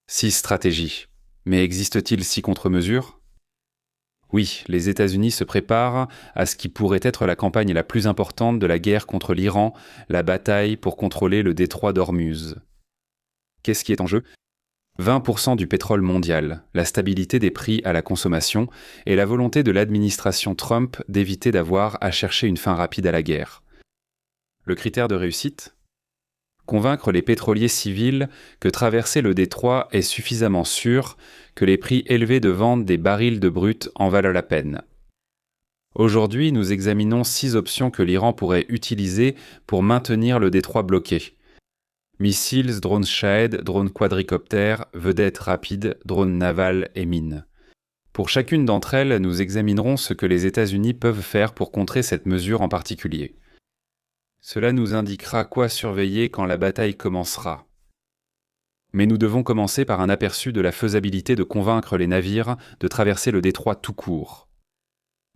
6 stratégies. Mais existe-t-il 6 contre-mesures? Oui, les États-Unis se préparent à ce qui pourrait être la campagne la plus importante de la guerre contre l'Iran, la bataille pour contrôler le détroit d'Ormuz. Qu'est-ce qui est en jeu? 20% du pétrole mondial, la stabilité des prix à la consommation et la volonté de l'administration Trump d'éviter d'avoir à chercher une fin rapide à la guerre. Le critère de réussite? Convaincre les pétroliers civils que traverser le détroit est suffisamment sûr, que les prix élevés de vente des barils de brut en valent la peine. Aujourd'hui, nous examinons 6 options que l'Iran pourrait utiliser pour maintenir le détroit bloqué. Missiles, drones Shahed, drones quadricoptères, vedettes rapides, drones navals et mines. Pour chacune d'entre elles, nous examinerons ce que les États-Unis peuvent faire pour contrer cette mesure en particulier. Cela nous indiquera quoi surveiller quand la bataille commencera. Mais nous devons commencer par un aperçu de la faisabilité de convaincre les navires de traverser le détroit tout court.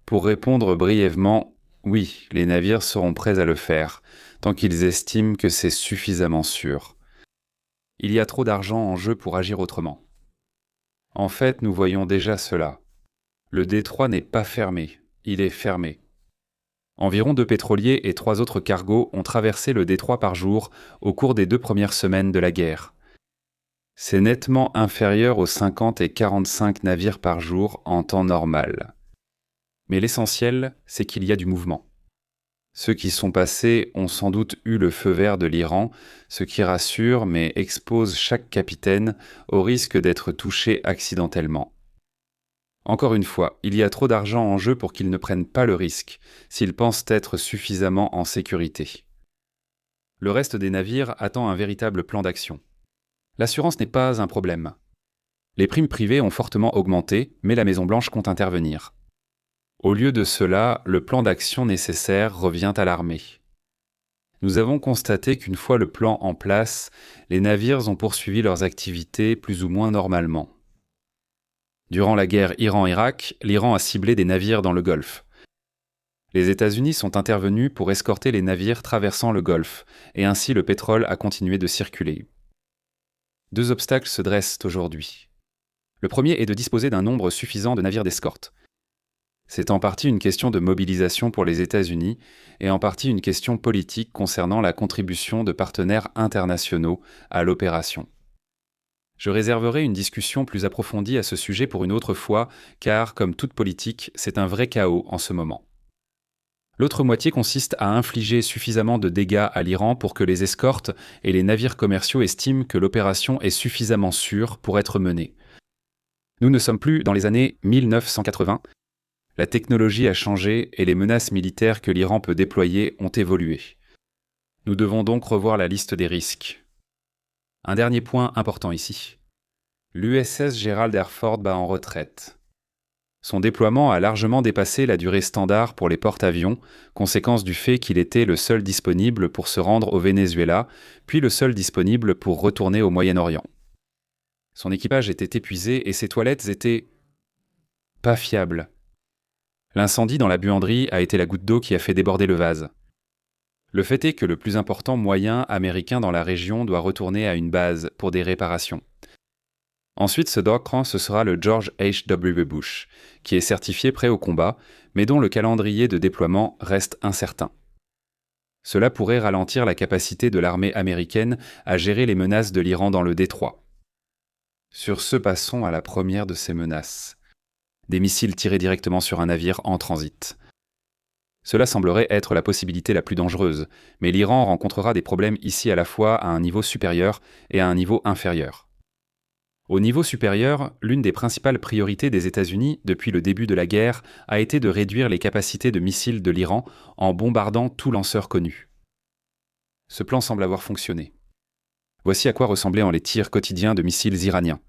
Pour répondre brièvement, oui, les navires seront prêts à le faire, tant qu'ils estiment que c'est suffisamment sûr. Il y a trop d'argent en jeu pour agir autrement. En fait, nous voyons déjà cela. Le détroit n'est pas fermé, il est fermé. Environ 2 pétroliers et 3 autres cargos ont traversé le détroit par jour au cours des 2 premières semaines de la guerre. C'est nettement inférieur aux 50 et 45 navires par jour en temps normal. Mais l'essentiel, c'est qu'il y a du mouvement. Ceux qui sont passés ont sans doute eu le feu vert de l'Iran, ce qui rassure mais expose chaque capitaine au risque d'être touché accidentellement. Encore une fois, il y a trop d'argent en jeu pour qu'ils ne prennent pas le risque, s'ils pensent être suffisamment en sécurité. Le reste des navires attend un véritable plan d'action. L'assurance n'est pas un problème. Les primes privées ont fortement augmenté, mais la Maison-Blanche compte intervenir. Au lieu de cela, le plan d'action nécessaire revient à l'armée. Nous avons constaté qu'une fois le plan en place, les navires ont poursuivi leurs activités plus ou moins normalement. Durant la guerre Iran-Irak, l'Iran a ciblé des navires dans le Golfe. Les États-Unis sont intervenus pour escorter les navires traversant le Golfe, et ainsi le pétrole a continué de circuler. 2 obstacles se dressent aujourd'hui. Le premier est de disposer d'un nombre suffisant de navires d'escorte. C'est en partie une question de mobilisation pour les États-Unis et en partie une question politique concernant la contribution de partenaires internationaux à l'opération. Je réserverai une discussion plus approfondie à ce sujet pour une autre fois, car, comme toute politique, c'est un vrai chaos en ce moment. L'autre moitié consiste à infliger suffisamment de dégâts à l'Iran pour que les escortes et les navires commerciaux estiment que l'opération est suffisamment sûre pour être menée. Nous ne sommes plus dans les années 1980. La technologie a changé et les menaces militaires que l'Iran peut déployer ont évolué. Nous devons donc revoir la liste des risques. Un dernier point important ici. L'USS Gerald R. Ford bat en retraite. Son déploiement a largement dépassé la durée standard pour les porte-avions, conséquence du fait qu'il était le seul disponible pour se rendre au Venezuela, puis le seul disponible pour retourner au Moyen-Orient. Son équipage était épuisé et ses toilettes étaient pas fiables. L'incendie dans la buanderie a été la goutte d'eau qui a fait déborder le vase. Le fait est que le plus important moyen américain dans la région doit retourner à une base pour des réparations. Ensuite, ce sera le George H.W. Bush, qui est certifié prêt au combat, mais dont le calendrier de déploiement reste incertain. Cela pourrait ralentir la capacité de l'armée américaine à gérer les menaces de l'Iran dans le détroit. Sur ce, passons à la première de ces menaces. Des missiles tirés directement sur un navire en transit. Cela semblerait être la possibilité la plus dangereuse, mais l'Iran rencontrera des problèmes ici à la fois à un niveau supérieur et à un niveau inférieur. Au niveau supérieur, l'une des principales priorités des États-Unis depuis le début de la guerre a été de réduire les capacités de missiles de l'Iran en bombardant tout lanceur connu. Ce plan semble avoir fonctionné. Voici à quoi ressemblaient les tirs quotidiens de missiles iraniens.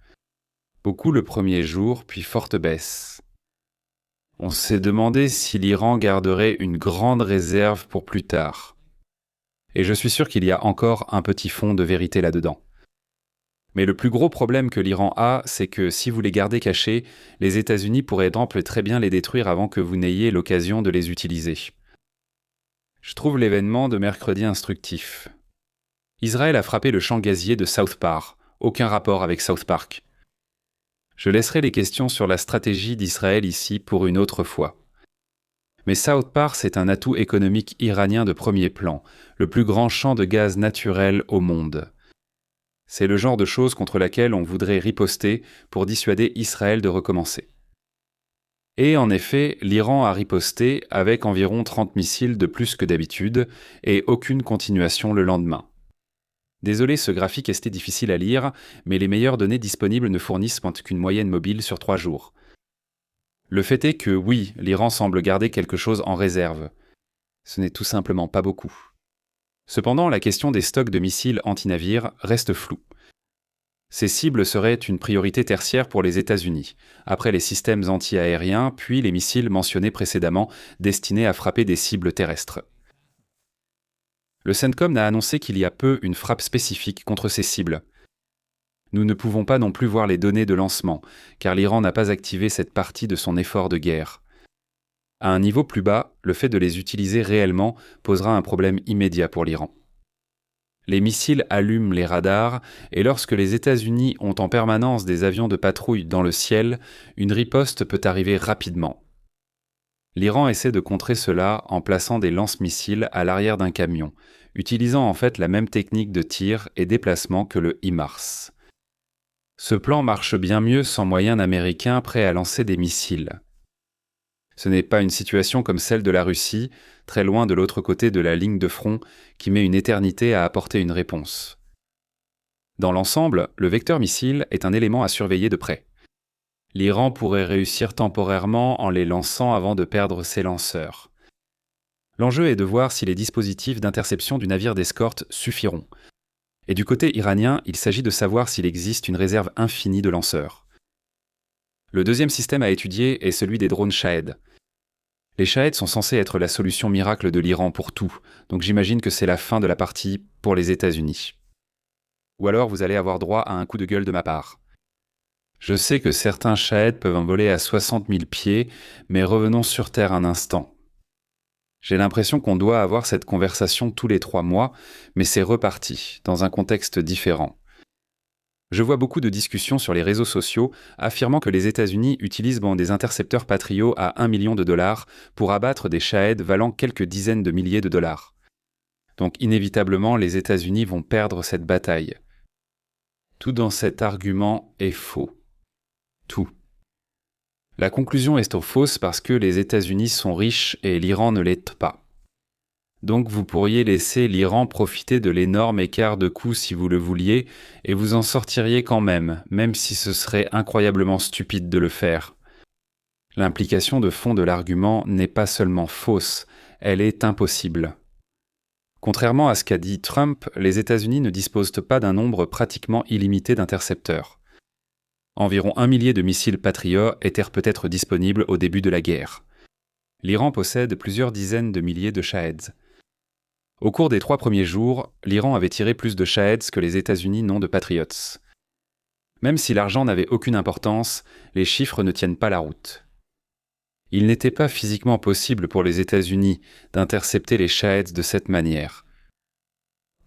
Beaucoup le premier jour, puis forte baisse. On s'est demandé si l'Iran garderait une grande réserve pour plus tard. Et je suis sûr qu'il y a encore un petit fond de vérité là-dedans. Mais le plus gros problème que l'Iran a, c'est que si vous les gardez cachés, les États-Unis pourraient très bien les détruire avant que vous n'ayez l'occasion de les utiliser. Je trouve l'événement de mercredi instructif. Israël a frappé le champ gazier de South Par, aucun rapport avec South Park. Je laisserai les questions sur la stratégie d'Israël ici pour une autre fois. Mais South Park, c'est un atout économique iranien de premier plan, le plus grand champ de gaz naturel au monde. C'est le genre de choses contre laquelle on voudrait riposter pour dissuader Israël de recommencer. Et en effet, l'Iran a riposté avec environ 30 missiles de plus que d'habitude et aucune continuation le lendemain. Désolé, ce graphique est difficile à lire, mais les meilleures données disponibles ne fournissent qu'une moyenne mobile sur 3 jours. Le fait est que oui, l'Iran semble garder quelque chose en réserve. Ce n'est tout simplement pas beaucoup. Cependant, la question des stocks de missiles anti-navires reste floue. Ces cibles seraient une priorité tertiaire pour les États-Unis, après les systèmes anti-aériens, puis les missiles mentionnés précédemment destinés à frapper des cibles terrestres. Le CENTCOM a annoncé qu'il y a peu une frappe spécifique contre ces cibles. Nous ne pouvons pas non plus voir les données de lancement, car l'Iran n'a pas activé cette partie de son effort de guerre. À un niveau plus bas, le fait de les utiliser réellement posera un problème immédiat pour l'Iran. Les missiles allument les radars, et lorsque les États-Unis ont en permanence des avions de patrouille dans le ciel, une riposte peut arriver rapidement. L'Iran essaie de contrer cela en plaçant des lance-missiles à l'arrière d'un camion, utilisant en fait la même technique de tir et déplacement que le HIMARS. Ce plan marche bien mieux sans moyens américains prêts à lancer des missiles. Ce n'est pas une situation comme celle de la Russie, très loin de l'autre côté de la ligne de front, qui met une éternité à apporter une réponse. Dans l'ensemble, le vecteur missile est un élément à surveiller de près. L'Iran pourrait réussir temporairement en les lançant avant de perdre ses lanceurs. L'enjeu est de voir si les dispositifs d'interception du navire d'escorte suffiront. Et du côté iranien, il s'agit de savoir s'il existe une réserve infinie de lanceurs. Le deuxième système à étudier est celui des drones Shahed. Les Shahed sont censés être la solution miracle de l'Iran pour tout, donc j'imagine que c'est la fin de la partie pour les États-Unis. Ou alors vous allez avoir droit à un coup de gueule de ma part. Je sais que certains Shahed peuvent envoler à 60 000 pieds, mais revenons sur Terre un instant. J'ai l'impression qu'on doit avoir cette conversation tous les 3 mois, mais c'est reparti, dans un contexte différent. Je vois beaucoup de discussions sur les réseaux sociaux affirmant que les États-Unis utilisent des intercepteurs Patriot à $1 million pour abattre des Shahed valant quelques dizaines de milliers de dollars. Donc inévitablement, les États-Unis vont perdre cette bataille. Tout dans cet argument est faux. Tout. La conclusion est fausse parce que les États-Unis sont riches et l'Iran ne l'est pas. Donc vous pourriez laisser l'Iran profiter de l'énorme écart de coût si vous le vouliez, et vous en sortiriez quand même si ce serait incroyablement stupide de le faire. L'implication de fond de l'argument n'est pas seulement fausse, elle est impossible. Contrairement à ce qu'a dit Trump, les États-Unis ne disposent pas d'un nombre pratiquement illimité d'intercepteurs. Environ 1 millier de missiles Patriot étaient peut-être disponibles au début de la guerre. L'Iran possède plusieurs dizaines de milliers de Shaheds. Au cours des 3 premiers jours, l'Iran avait tiré plus de Shaheds que les États-Unis n'ont de Patriots. Même si l'argent n'avait aucune importance, les chiffres ne tiennent pas la route. Il n'était pas physiquement possible pour les États-Unis d'intercepter les Shaheds de cette manière.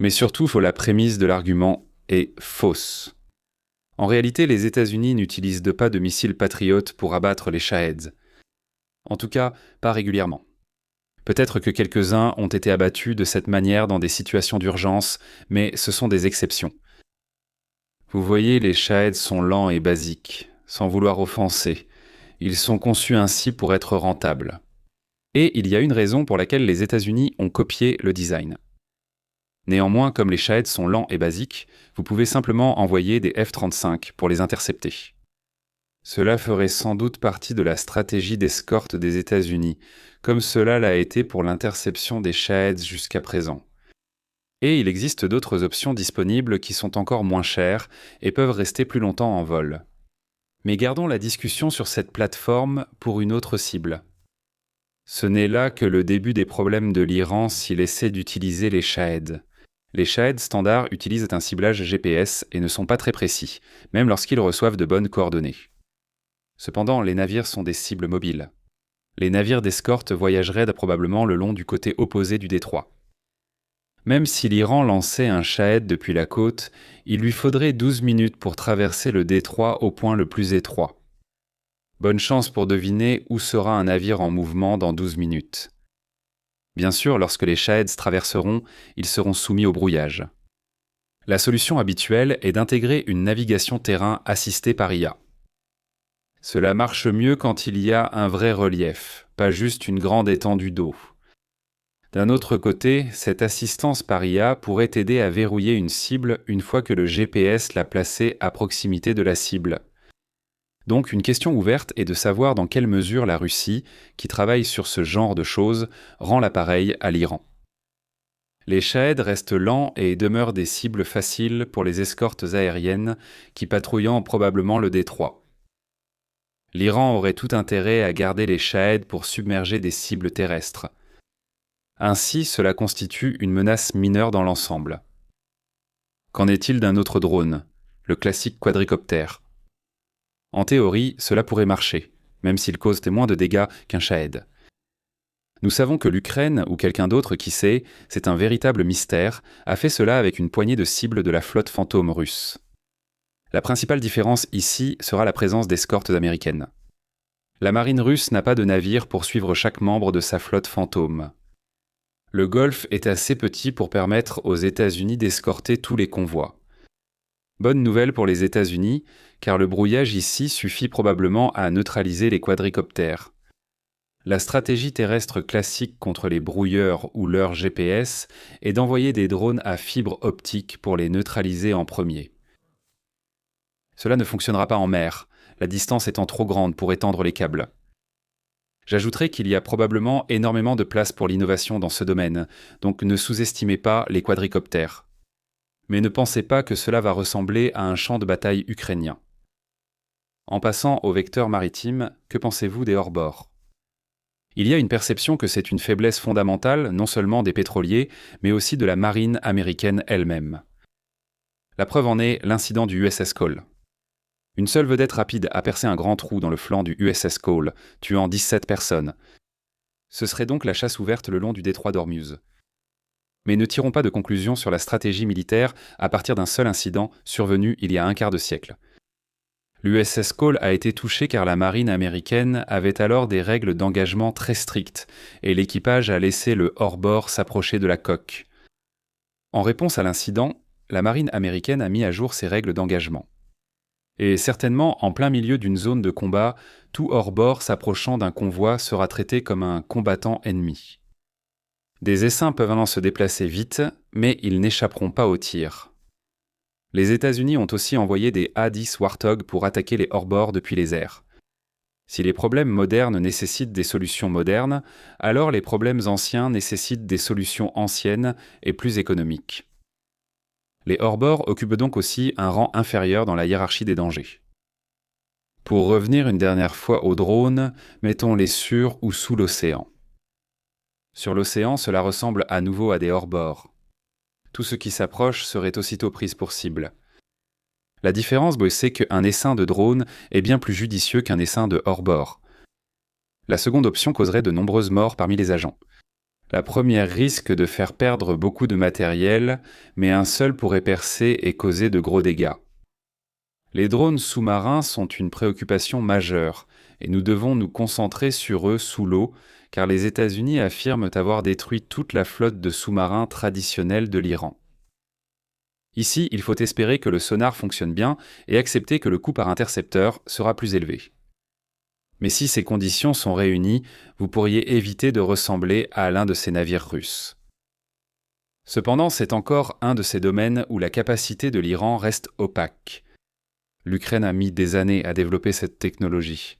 Mais surtout, la prémisse de l'argument est fausse. En réalité, les États-Unis n'utilisent pas de missiles Patriot pour abattre les Shaheds. En tout cas, pas régulièrement. Peut-être que quelques-uns ont été abattus de cette manière dans des situations d'urgence, mais ce sont des exceptions. Vous voyez, les Shaheds sont lents et basiques, sans vouloir offenser. Ils sont conçus ainsi pour être rentables. Et il y a une raison pour laquelle les États-Unis ont copié le design. Néanmoins, comme les Shaheds sont lents et basiques, vous pouvez simplement envoyer des F-35 pour les intercepter. Cela ferait sans doute partie de la stratégie d'escorte des États-Unis, comme cela l'a été pour l'interception des Shaheds jusqu'à présent. Et il existe d'autres options disponibles qui sont encore moins chères et peuvent rester plus longtemps en vol. Mais gardons la discussion sur cette plateforme pour une autre cible. Ce n'est là que le début des problèmes de l'Iran s'il essaie d'utiliser les Shaheds. Les Shaheds standards utilisent un ciblage GPS et ne sont pas très précis, même lorsqu'ils reçoivent de bonnes coordonnées. Cependant, les navires sont des cibles mobiles. Les navires d'escorte voyageraient probablement le long du côté opposé du détroit. Même si l'Iran lançait un Shahed depuis la côte, il lui faudrait 12 minutes pour traverser le détroit au point le plus étroit. Bonne chance pour deviner où sera un navire en mouvement dans 12 minutes. Bien sûr, lorsque les Shaheds traverseront, ils seront soumis au brouillage. La solution habituelle est d'intégrer une navigation terrain assistée par IA. Cela marche mieux quand il y a un vrai relief, pas juste une grande étendue d'eau. D'un autre côté, cette assistance par IA pourrait aider à verrouiller une cible une fois que le GPS l'a placée à proximité de la cible. Donc une question ouverte est de savoir dans quelle mesure la Russie, qui travaille sur ce genre de choses, rend l'appareil à l'Iran. Les Shahed restent lents et demeurent des cibles faciles pour les escortes aériennes qui patrouillant probablement le détroit. L'Iran aurait tout intérêt à garder les Shahed pour submerger des cibles terrestres. Ainsi, cela constitue une menace mineure dans l'ensemble. Qu'en est-il d'un autre drone, le classique quadricoptère ? En théorie, cela pourrait marcher, même s'il cause moins de dégâts qu'un Shahed. Nous savons que l'Ukraine, ou quelqu'un d'autre qui sait, c'est un véritable mystère, a fait cela avec une poignée de cibles de la flotte fantôme russe. La principale différence ici sera la présence d'escortes américaines. La marine russe n'a pas de navire pour suivre chaque membre de sa flotte fantôme. Le Golfe est assez petit pour permettre aux États-Unis d'escorter tous les convois. Bonne nouvelle pour les États-Unis, car le brouillage ici suffit probablement à neutraliser les quadricoptères. La stratégie terrestre classique contre les brouilleurs ou leurs GPS est d'envoyer des drones à fibre optique pour les neutraliser en premier. Cela ne fonctionnera pas en mer, la distance étant trop grande pour étendre les câbles. J'ajouterai qu'il y a probablement énormément de place pour l'innovation dans ce domaine, donc ne sous-estimez pas les quadricoptères. Mais ne pensez pas que cela va ressembler à un champ de bataille ukrainien. En passant au vecteur maritime, que pensez-vous des hors-bords ? Il y a une perception que c'est une faiblesse fondamentale non seulement des pétroliers, mais aussi de la marine américaine elle-même. La preuve en est l'incident du USS Cole. Une seule vedette rapide a percé un grand trou dans le flanc du USS Cole, tuant 17 personnes. Ce serait donc la chasse ouverte le long du détroit d'Ormuz. Mais ne tirons pas de conclusion sur la stratégie militaire à partir d'un seul incident survenu il y a un quart de siècle. L'USS Cole a été touché car la marine américaine avait alors des règles d'engagement très strictes et l'équipage a laissé le hors-bord s'approcher de la coque. En réponse à l'incident, la marine américaine a mis à jour ses règles d'engagement. Et certainement, en plein milieu d'une zone de combat, tout hors-bord s'approchant d'un convoi sera traité comme un combattant ennemi. Des essaims peuvent alors se déplacer vite, mais ils n'échapperont pas au tir. Les États-Unis ont aussi envoyé des A-10 Warthog pour attaquer les hors-bords depuis les airs. Si les problèmes modernes nécessitent des solutions modernes, alors les problèmes anciens nécessitent des solutions anciennes et plus économiques. Les hors-bords occupent donc aussi un rang inférieur dans la hiérarchie des dangers. Pour revenir une dernière fois aux drones, mettons-les sur ou sous l'océan. Sur l'océan, cela ressemble à nouveau à des hors-bords. Tout ce qui s'approche serait aussitôt pris pour cible. La différence, c'est qu'un essaim de drone est bien plus judicieux qu'un essaim de hors-bord. La seconde option causerait de nombreuses morts parmi les agents. La première risque de faire perdre beaucoup de matériel, mais un seul pourrait percer et causer de gros dégâts. Les drones sous-marins sont une préoccupation majeure, et nous devons nous concentrer sur eux sous l'eau, car les États-Unis affirment avoir détruit toute la flotte de sous-marins traditionnelle de l'Iran. Ici, il faut espérer que le sonar fonctionne bien et accepter que le coût par intercepteur sera plus élevé. Mais si ces conditions sont réunies, vous pourriez éviter de ressembler à l'un de ces navires russes. Cependant, c'est encore un de ces domaines où la capacité de l'Iran reste opaque. L'Ukraine a mis des années à développer cette technologie.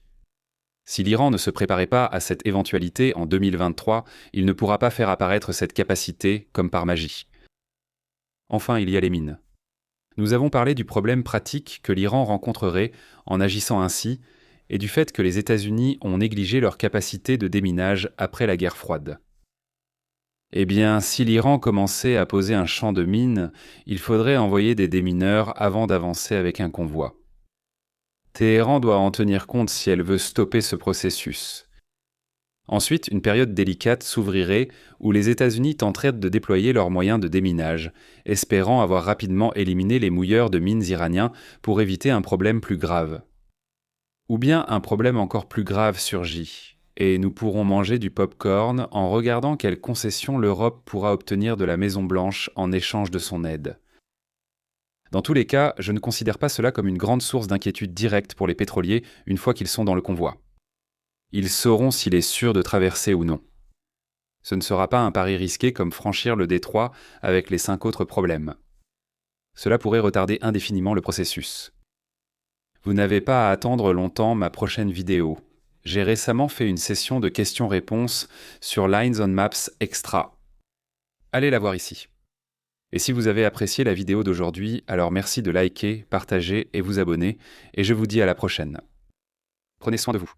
Si l'Iran ne se préparait pas à cette éventualité en 2023, il ne pourra pas faire apparaître cette capacité comme par magie. Enfin, il y a les mines. Nous avons parlé du problème pratique que l'Iran rencontrerait en agissant ainsi, et du fait que les États-Unis ont négligé leur capacité de déminage après la guerre froide. Eh bien, si l'Iran commençait à poser un champ de mines, il faudrait envoyer des démineurs avant d'avancer avec un convoi. Téhéran doit en tenir compte si elle veut stopper ce processus. Ensuite, une période délicate s'ouvrirait où les États-Unis tenteraient de déployer leurs moyens de déminage, espérant avoir rapidement éliminé les mouilleurs de mines iraniens pour éviter un problème plus grave. Ou bien un problème encore plus grave surgit, et nous pourrons manger du pop-corn en regardant quelles concessions l'Europe pourra obtenir de la Maison-Blanche en échange de son aide. Dans tous les cas, je ne considère pas cela comme une grande source d'inquiétude directe pour les pétroliers une fois qu'ils sont dans le convoi. Ils sauront s'il est sûr de traverser ou non. Ce ne sera pas un pari risqué comme franchir le détroit avec les 5 autres problèmes. Cela pourrait retarder indéfiniment le processus. Vous n'avez pas à attendre longtemps ma prochaine vidéo. J'ai récemment fait une session de questions-réponses sur Lines on Maps Extra. Allez la voir ici. Et si vous avez apprécié la vidéo d'aujourd'hui, alors merci de liker, partager et vous abonner, et je vous dis à la prochaine. Prenez soin de vous.